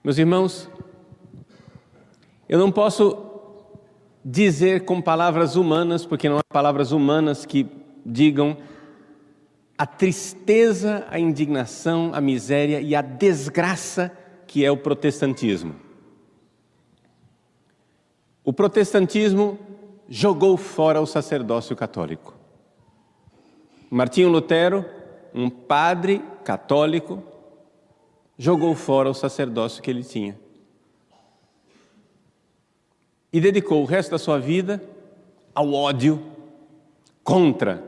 Meus irmãos, eu não posso dizer com palavras humanas, porque não há palavras humanas que digam a tristeza, a indignação, a miséria e a desgraça que é o protestantismo. O protestantismo jogou fora o sacerdócio católico. Martinho Lutero, um padre católico, jogou fora o sacerdócio que ele tinha. E dedicou o resto da sua vida ao ódio contra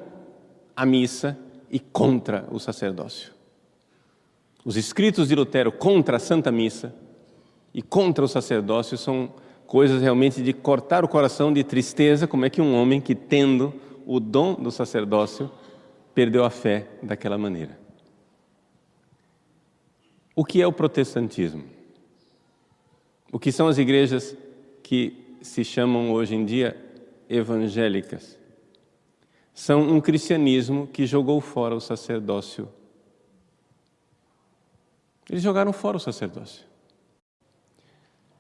a missa e contra o sacerdócio. Os escritos de Lutero contra a Santa Missa e contra o sacerdócio são coisas realmente de cortar o coração de tristeza. Como é que um homem que, tendo o dom do sacerdócio, perdeu a fé daquela maneira? O que é o protestantismo? O que são as igrejas que se chamam hoje em dia evangélicas? São um cristianismo que jogou fora o sacerdócio. Eles jogaram fora o sacerdócio.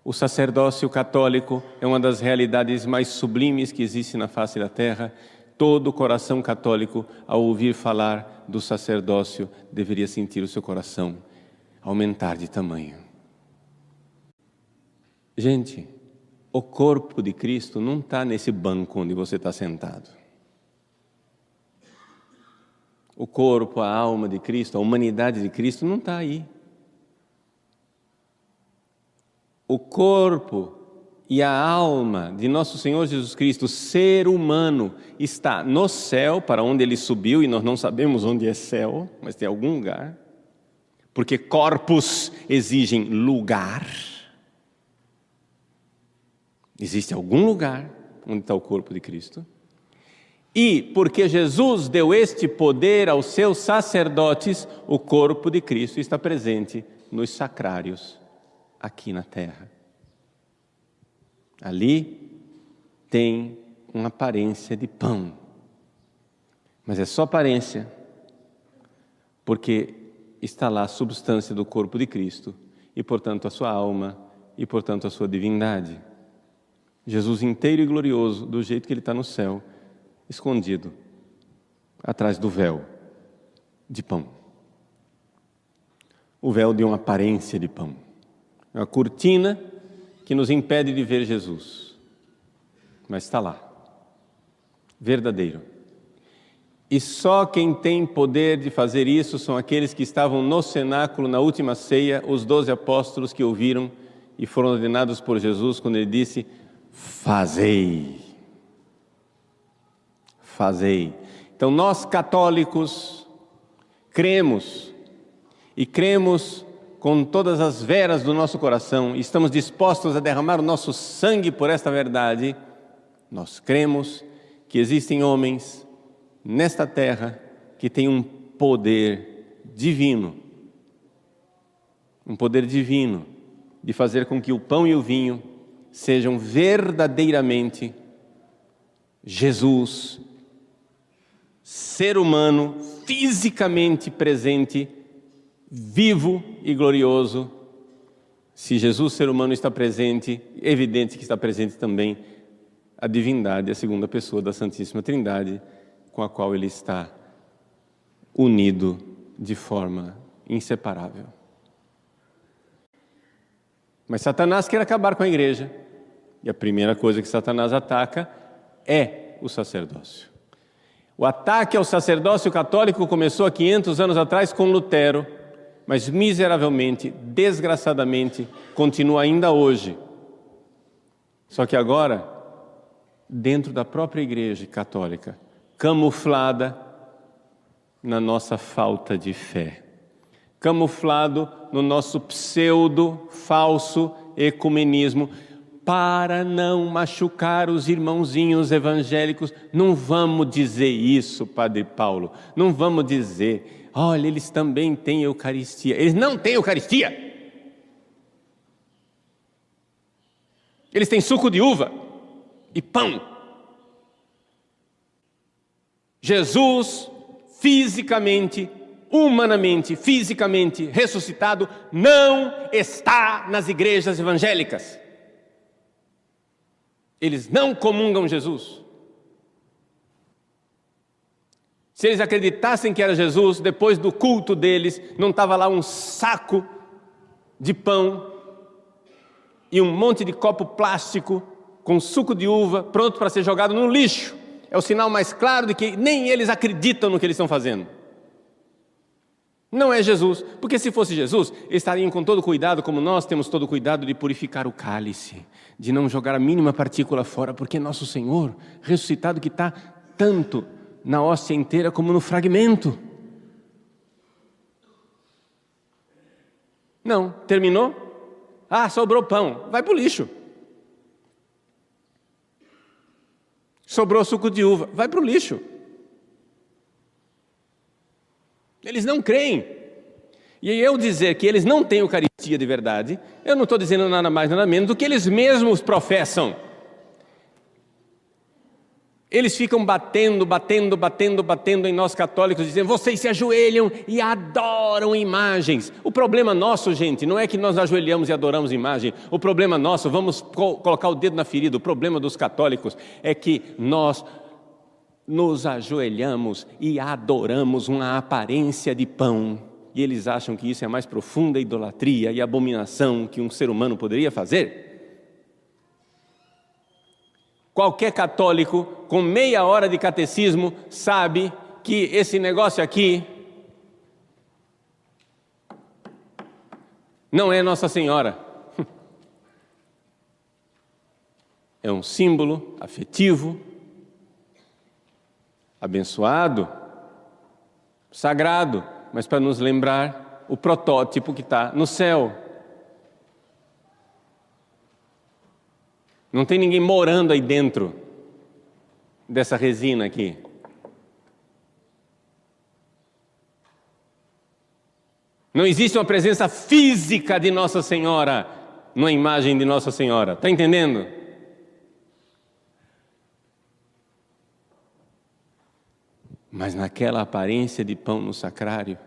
O sacerdócio católico é uma das realidades mais sublimes que existe na face da terra. Todo coração católico, ao ouvir falar do sacerdócio, deveria sentir o seu coração aumentar de tamanho. Gente, o corpo de Cristo não está nesse banco onde você está sentado. O corpo, a alma de Cristo, a humanidade de Cristo não está aí. O corpo e a alma de nosso Senhor Jesus Cristo, ser humano, está no céu, para onde Ele subiu, e nós não sabemos onde é céu, mas tem algum lugar, porque corpos exigem lugar. Existe algum lugar onde está o corpo de Cristo. E porque Jesus deu este poder aos seus sacerdotes, o corpo de Cristo está presente nos sacrários aqui na terra. Ali tem uma aparência de pão, mas é só aparência, porque está lá a substância do corpo de Cristo e, portanto, a sua alma e, portanto, a sua divindade. Jesus inteiro e glorioso, do jeito que Ele está no céu, escondido atrás do véu de pão. O véu de uma aparência de pão. É uma cortina que nos impede de ver Jesus. Mas está lá. Verdadeiro. E só quem tem poder de fazer isso são aqueles que estavam no cenáculo na última ceia, os 12 apóstolos que ouviram e foram ordenados por Jesus quando Ele disse: fazei. Fazei. Então nós católicos cremos, e cremos com todas as veras do nosso coração, e estamos dispostos a derramar o nosso sangue por esta verdade. Nós cremos que existem homens nesta terra que têm um poder divino de fazer com que o pão e o vinho sejam verdadeiramente Jesus, ser humano, fisicamente presente, vivo e glorioso. Se Jesus, ser humano, está presente, é evidente que está presente também a divindade, a segunda pessoa da Santíssima Trindade, com a qual Ele está unido de forma inseparável. Mas Satanás quer acabar com a igreja, e a primeira coisa que Satanás ataca é o sacerdócio. O ataque ao sacerdócio católico começou há 500 anos atrás com Lutero, mas miseravelmente, desgraçadamente, continua ainda hoje. Só que agora, dentro da própria igreja católica, camuflada na nossa falta de fé, camuflado no nosso pseudo, falso ecumenismo, para não machucar os irmãozinhos evangélicos. Não vamos dizer isso, Padre Paulo, não vamos dizer: olha, eles também têm Eucaristia. Eles não têm Eucaristia. Eles têm suco de uva e pão. Jesus, fisicamente, humanamente, fisicamente ressuscitado, não está nas igrejas evangélicas. Eles não comungam Jesus. Se eles acreditassem que era Jesus, depois do culto deles, não estava lá um saco de pão e um monte de copo plástico com suco de uva pronto para ser jogado no lixo. É o sinal mais claro de que nem eles acreditam no que eles estão fazendo. Não é Jesus, porque se fosse Jesus, eles estariam com todo cuidado, como nós temos todo cuidado de purificar o cálice, de não jogar a mínima partícula fora, porque nosso Senhor, ressuscitado, que está tanto na hóstia inteira como no fragmento. Não, terminou? Ah, sobrou pão, vai para o lixo. Sobrou suco de uva, vai para o lixo. Eles não creem. E eu dizer que eles não têm Eucaristia de verdade, eu não estou dizendo nada mais, nada menos do que eles mesmos professam. Eles ficam batendo em nós católicos, dizendo, vocês se ajoelham e adoram imagens. O problema nosso, gente, não é que nós ajoelhamos e adoramos imagem. O problema nosso, vamos colocar o dedo na ferida, o problema dos católicos é que nós nos ajoelhamos e adoramos uma aparência de pão. E eles acham que isso é a mais profunda idolatria e abominação que um ser humano poderia fazer. Qualquer católico com meia hora de catecismo sabe que esse negócio aqui não é Nossa Senhora. É um símbolo afetivo, abençoado, sagrado, mas para nos lembrar o protótipo que está no céu. Não tem ninguém morando aí dentro dessa resina aqui. Não existe uma presença física de Nossa Senhora numa imagem de Nossa Senhora. Está entendendo? Mas naquela aparência de pão no sacrário,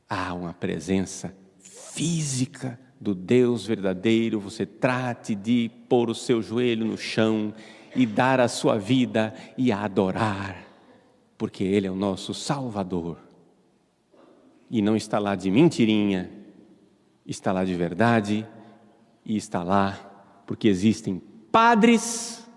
há uma presença física do Deus verdadeiro. Você trate de pôr o seu joelho no chão e dar a sua vida e a adorar, porque Ele é o nosso Salvador. E não está lá de mentirinha, está lá de verdade, e está lá porque existem padres,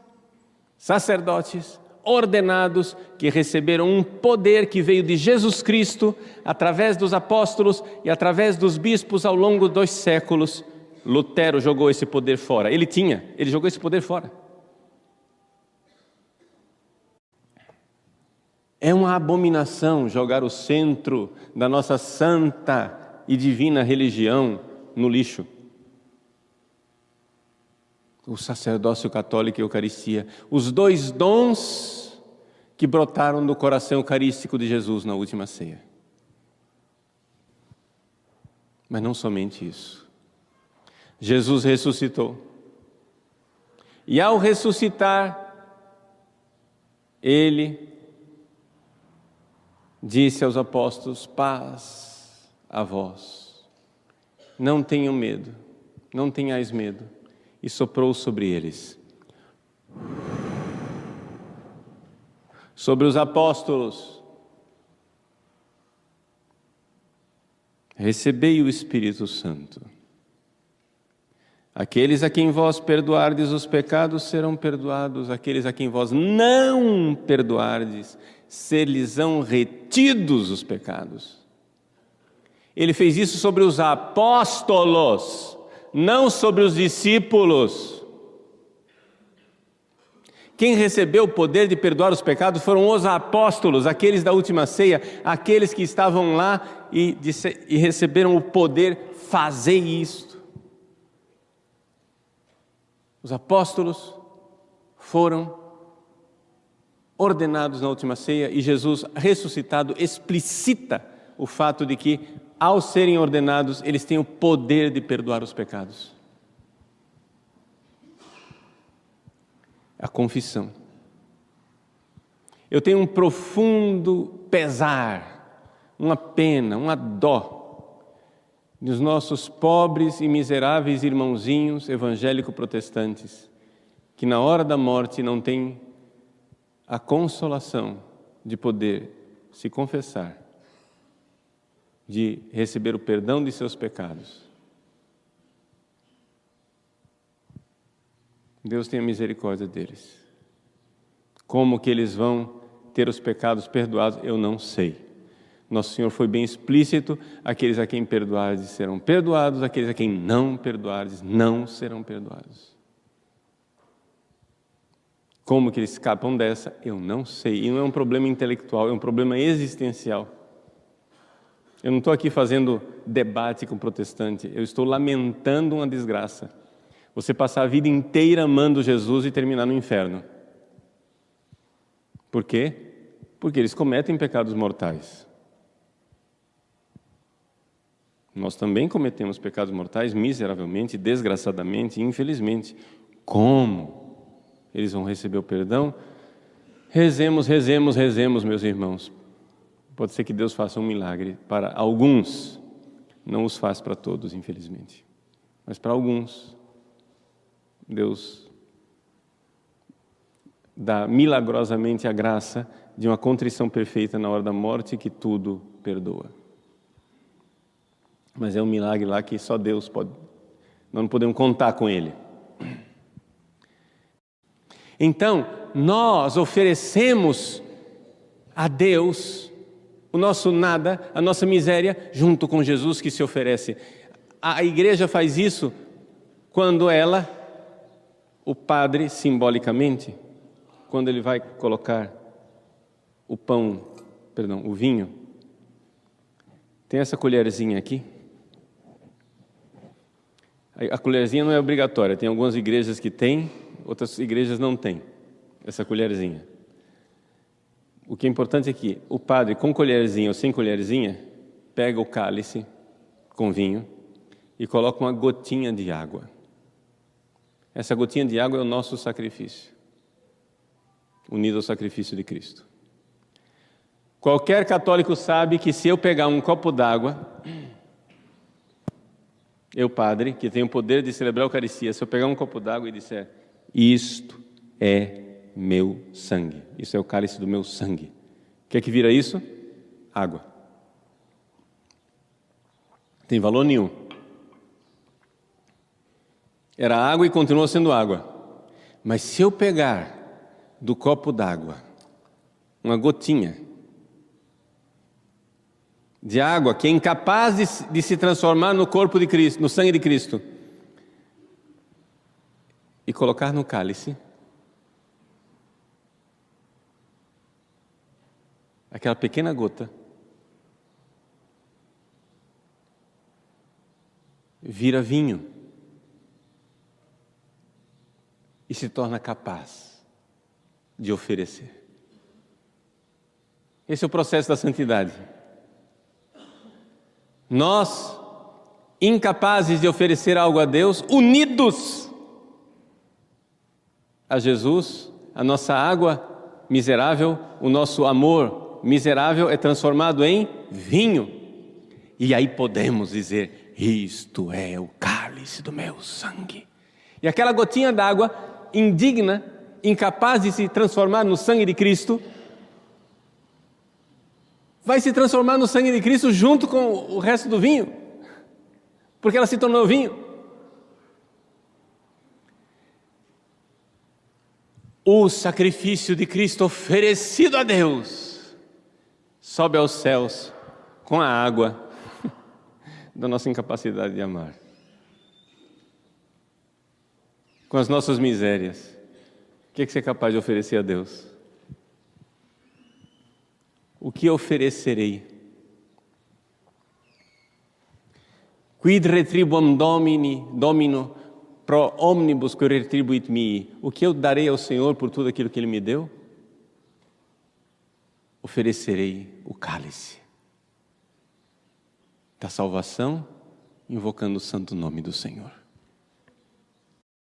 sacerdotes, ordenados, que receberam um poder que veio de Jesus Cristo, através dos apóstolos e através dos bispos ao longo dos séculos. Lutero jogou esse poder fora. Ele jogou esse poder fora. É uma abominação jogar o centro da nossa santa e divina religião no lixo. O sacerdócio católico e a Eucaristia, os dois dons que brotaram do coração eucarístico de Jesus na última ceia. Mas não somente isso. Jesus ressuscitou. E ao ressuscitar, Ele disse aos apóstolos, paz a vós. Não tenham medo, não tenhais medo. E soprou sobre eles. Sobre os apóstolos. Recebei o Espírito Santo. Aqueles a quem vós perdoardes os pecados serão perdoados. Aqueles a quem vós não perdoardes, ser-lhes-ão retidos os pecados. Ele fez isso sobre os apóstolos, não sobre os discípulos. Quem recebeu o poder de perdoar os pecados foram os apóstolos, aqueles da última ceia, aqueles que estavam lá e receberam o poder, fazei isto. Os apóstolos foram ordenados na última ceia e Jesus, ressuscitado, explicita o fato de que, ao serem ordenados, eles têm o poder de perdoar os pecados. A confissão. Eu tenho um profundo pesar uma pena, uma dó dos nossos pobres e miseráveis irmãozinhos evangélico-protestantes, que na hora da morte não têm a consolação de poder se confessar, de receber o perdão de seus pecados. Deus tenha misericórdia deles. Como que eles vão ter os pecados perdoados, eu não sei. Nosso Senhor foi bem explícito: aqueles a quem perdoardes serão perdoados, aqueles a quem não perdoardes não serão perdoados. Como que eles escapam dessa, eu não sei. E não é um problema intelectual, é um problema existencial. Eu não estou aqui fazendo debate com o protestante, eu estou lamentando uma desgraça. Você passar a vida inteira amando Jesus e terminar no inferno. Por quê? Porque eles cometem pecados mortais. Nós também cometemos pecados mortais miseravelmente, desgraçadamente, infelizmente. Como eles vão receber o perdão? Rezemos, rezemos, rezemos, meus irmãos. Pode ser que Deus faça um milagre para alguns. Não os faz para todos, infelizmente. Mas para alguns, Deus dá milagrosamente a graça de uma contrição perfeita na hora da morte que tudo perdoa. Mas é um milagre lá que só Deus pode. Nós não podemos contar com ele. Então, nós oferecemos a Deus o nosso nada, a nossa miséria, junto com Jesus que se oferece. A igreja faz isso quando ela, o padre, simbolicamente, quando ele vai colocar o vinho, tem essa colherzinha aqui. A colherzinha não é obrigatória, tem algumas igrejas que têm, outras igrejas não têm essa colherzinha. O que é importante é que o padre, com colherzinha ou sem colherzinha, pega o cálice com vinho e coloca uma gotinha de água. Essa gotinha de água é o nosso sacrifício, unido ao sacrifício de Cristo. Qualquer católico sabe que se eu pegar um copo d'água, eu, padre, que tenho o poder de celebrar a Eucaristia, se eu pegar um copo d'água e disser: isto é meu sangue, isso é o cálice do meu sangue, o que é que vira isso? Água. Tem valor nenhum. Era água e continua sendo água. Mas se eu pegar do copo d'água uma gotinha de água que é incapaz de se transformar no corpo de Cristo, no sangue de Cristo, e colocar no cálice, aquela pequena gota vira vinho e se torna capaz de oferecer. Esse é o processo da santidade. Nós, incapazes de oferecer algo a Deus, unidos a Jesus, a nossa água miserável, o nosso amor miserável é transformado em vinho. E aí podemos dizer: isto é o cálice do meu sangue. E aquela gotinha d'água indigna, incapaz de se transformar no sangue de Cristo, vai se transformar no sangue de Cristo junto com o resto do vinho, porque ela se tornou vinho. O sacrifício de Cristo oferecido a Deus sobe aos céus com a água da nossa incapacidade de amar, com as nossas misérias. O que você é capaz de oferecer a Deus? O que oferecerei? Quid retribuam Domino pro omnibus que retribuit mi. O que eu darei ao Senhor por tudo aquilo que Ele me deu? Oferecerei o cálice da salvação, invocando o santo nome do Senhor.